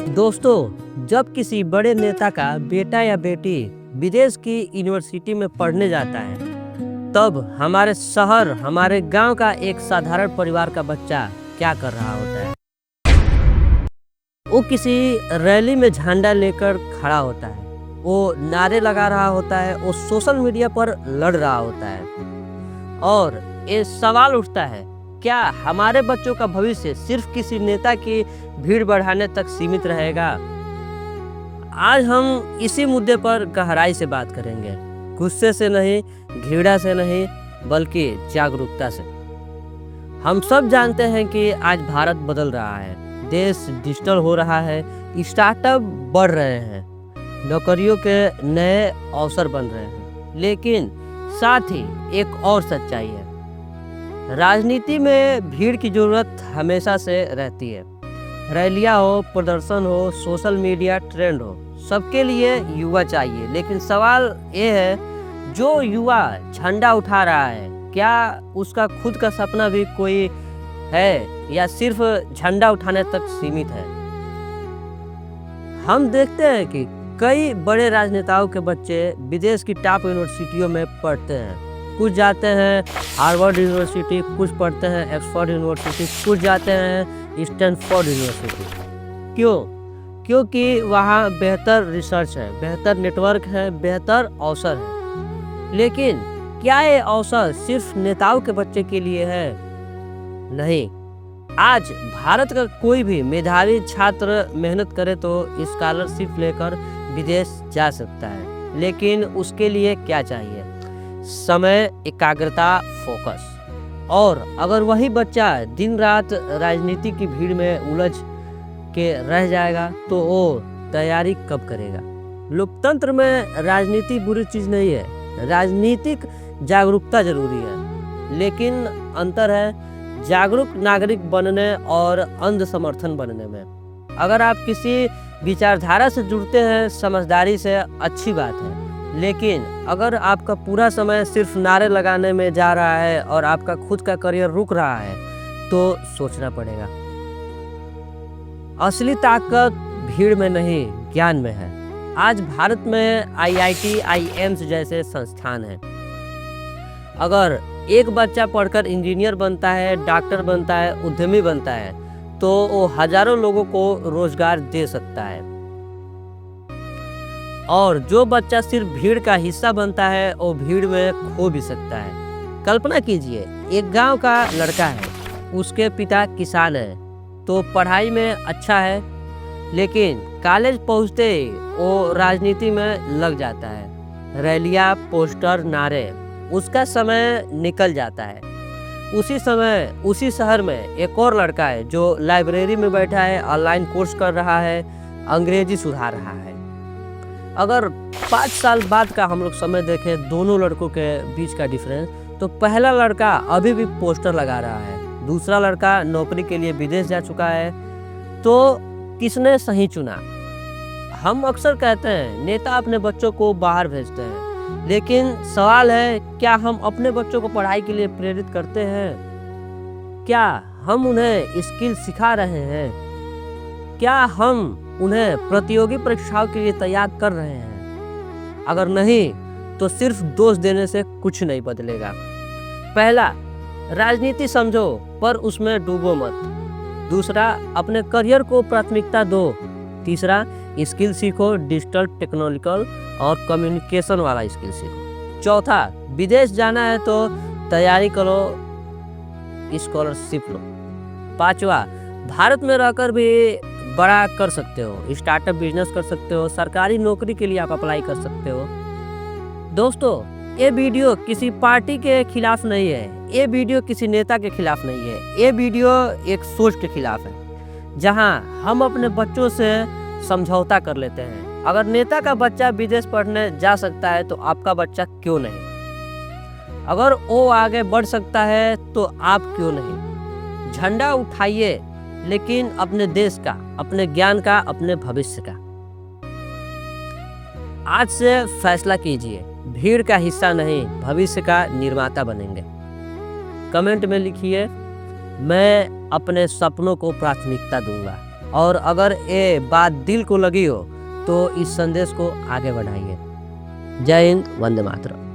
दोस्तों, जब किसी बड़े नेता का बेटा या बेटी विदेश की यूनिवर्सिटी में पढ़ने जाता है, तब हमारे शहर, हमारे गांव का एक साधारण परिवार का बच्चा क्या कर रहा होता है। वो किसी रैली में झंडा लेकर खड़ा होता है, वो नारे लगा रहा होता है, वो सोशल मीडिया पर लड़ रहा होता है और ये सवाल उठता है, क्या हमारे बच्चों का भविष्य सिर्फ किसी नेता की भीड़ बढ़ाने तक सीमित रहेगा। आज हम इसी मुद्दे पर गहराई से बात करेंगे, गुस्से से नहीं, घृणा से नहीं, बल्कि जागरूकता से। हम सब जानते हैं कि आज भारत बदल रहा है, देश डिजिटल हो रहा है, स्टार्टअप बढ़ रहे हैं, नौकरियों के नए अवसर बन रहे हैं, लेकिन साथ ही एक और सच्चाई है, राजनीति में भीड़ की जरूरत हमेशा से रहती है। रैलियां हो, प्रदर्शन हो, सोशल मीडिया ट्रेंड हो, सबके लिए युवा चाहिए। लेकिन सवाल ये है, जो युवा झंडा उठा रहा है, क्या उसका खुद का सपना भी कोई है या सिर्फ झंडा उठाने तक सीमित है। हम देखते हैं कि कई बड़े राजनेताओं के बच्चे विदेश की टॉप यूनिवर्सिटियों में पढ़ते हैं। कुछ जाते हैं हार्वर्ड यूनिवर्सिटी, कुछ पढ़ते हैं ऑक्सफोर्ड यूनिवर्सिटी, कुछ जाते हैं स्टैनफोर्ड यूनिवर्सिटी। क्यों? क्योंकि वहाँ बेहतर रिसर्च है, बेहतर नेटवर्क है, बेहतर अवसर है। लेकिन क्या ये अवसर सिर्फ नेताओं के बच्चे के लिए है? नहीं। आज भारत का कोई भी मेधावी छात्र मेहनत करे तो स्कॉलरशिप लेकर विदेश जा सकता है, लेकिन उसके लिए क्या चाहिए? समय, एकाग्रता, फोकस। और अगर वही बच्चा दिन रात राजनीति की भीड़ में उलझ के रह जाएगा तो वो तैयारी कब करेगा। लोकतंत्र में राजनीति बुरी चीज़ नहीं है, राजनीतिक जागरूकता जरूरी है, लेकिन अंतर है जागरूक नागरिक बनने और अंध समर्थन बनने में। अगर आप किसी विचारधारा से जुड़ते हैं, समझदारी से, अच्छी बात है, लेकिन अगर आपका पूरा समय सिर्फ नारे लगाने में जा रहा है और आपका खुद का करियर रुक रहा है, तो सोचना पड़ेगा। असली ताकत भीड़ में नहीं, ज्ञान में है। आज भारत में IIT, IIMs जैसे संस्थान हैं। अगर एक बच्चा पढ़कर इंजीनियर बनता है, डॉक्टर बनता है, उद्यमी बनता है, तो वो हजारों लोगों को रोजगार दे सकता है। और जो बच्चा सिर्फ भीड़ का हिस्सा बनता है, वो भीड़ में खो भी सकता है। कल्पना कीजिए, एक गांव का लड़का है, उसके पिता किसान हैं, तो पढ़ाई में अच्छा है, लेकिन कॉलेज पहुंचते ही वो राजनीति में लग जाता है। रैलियां, पोस्टर, नारे, उसका समय निकल जाता है। उसी समय उसी शहर में एक और लड़का है जो लाइब्रेरी में बैठा है, ऑनलाइन कोर्स कर रहा है, अंग्रेजी सुधार रहा है। अगर 5 साल बाद का हम लोग समय देखें दोनों लड़कों के बीच का डिफरेंस, तो पहला लड़का अभी भी पोस्टर लगा रहा है, दूसरा लड़का नौकरी के लिए विदेश जा चुका है। तो किसने सही चुना? हम अक्सर कहते हैं नेता अपने बच्चों को बाहर भेजते हैं, लेकिन सवाल है, क्या हम अपने बच्चों को पढ़ाई के लिए प्रेरित करते हैं? क्या हम उन्हें स्किल सिखा रहे हैं? क्या हम उन्हें प्रतियोगी परीक्षाओं के लिए तैयार कर रहे हैं? अगर नहीं, तो सिर्फ दोष देने से कुछ नहीं बदलेगा। पहला, राजनीति समझो पर उसमें डूबो मत। दूसरा, अपने करियर को प्राथमिकता दो। तीसरा, स्किल सीखो, डिजिटल, टेक्नोलॉजिकल और कम्युनिकेशन वाला स्किल सीखो। चौथा, विदेश जाना है तो तैयारी करो, स्कॉलरशिप लो। पांचवा, भारत में रहकर भी बड़ा कर सकते हो, स्टार्टअप बिजनेस कर सकते हो, सरकारी नौकरी के लिए आप अप्लाई कर सकते हो। दोस्तों, ये वीडियो किसी पार्टी के खिलाफ नहीं है, ये वीडियो किसी नेता के खिलाफ नहीं है, ये वीडियो एक सोच के खिलाफ है, जहां हम अपने बच्चों से समझौता कर लेते हैं। अगर नेता का बच्चा विदेश पढ़ने जा सकता है तो आपका बच्चा क्यों नहीं? अगर वो आगे बढ़ सकता है तो आप क्यों नहीं? झंडा उठाइए, लेकिन अपने देश का, अपने ज्ञान का, अपने भविष्य का। आज से फैसला कीजिए, भीड़ का हिस्सा नहीं, भविष्य का निर्माता बनेंगे। कमेंट में लिखिए, मैं अपने सपनों को प्राथमिकता दूंगा। और अगर ये बात दिल को लगी हो तो इस संदेश को आगे बढ़ाइए। जय हिंद, वंदे मातरम।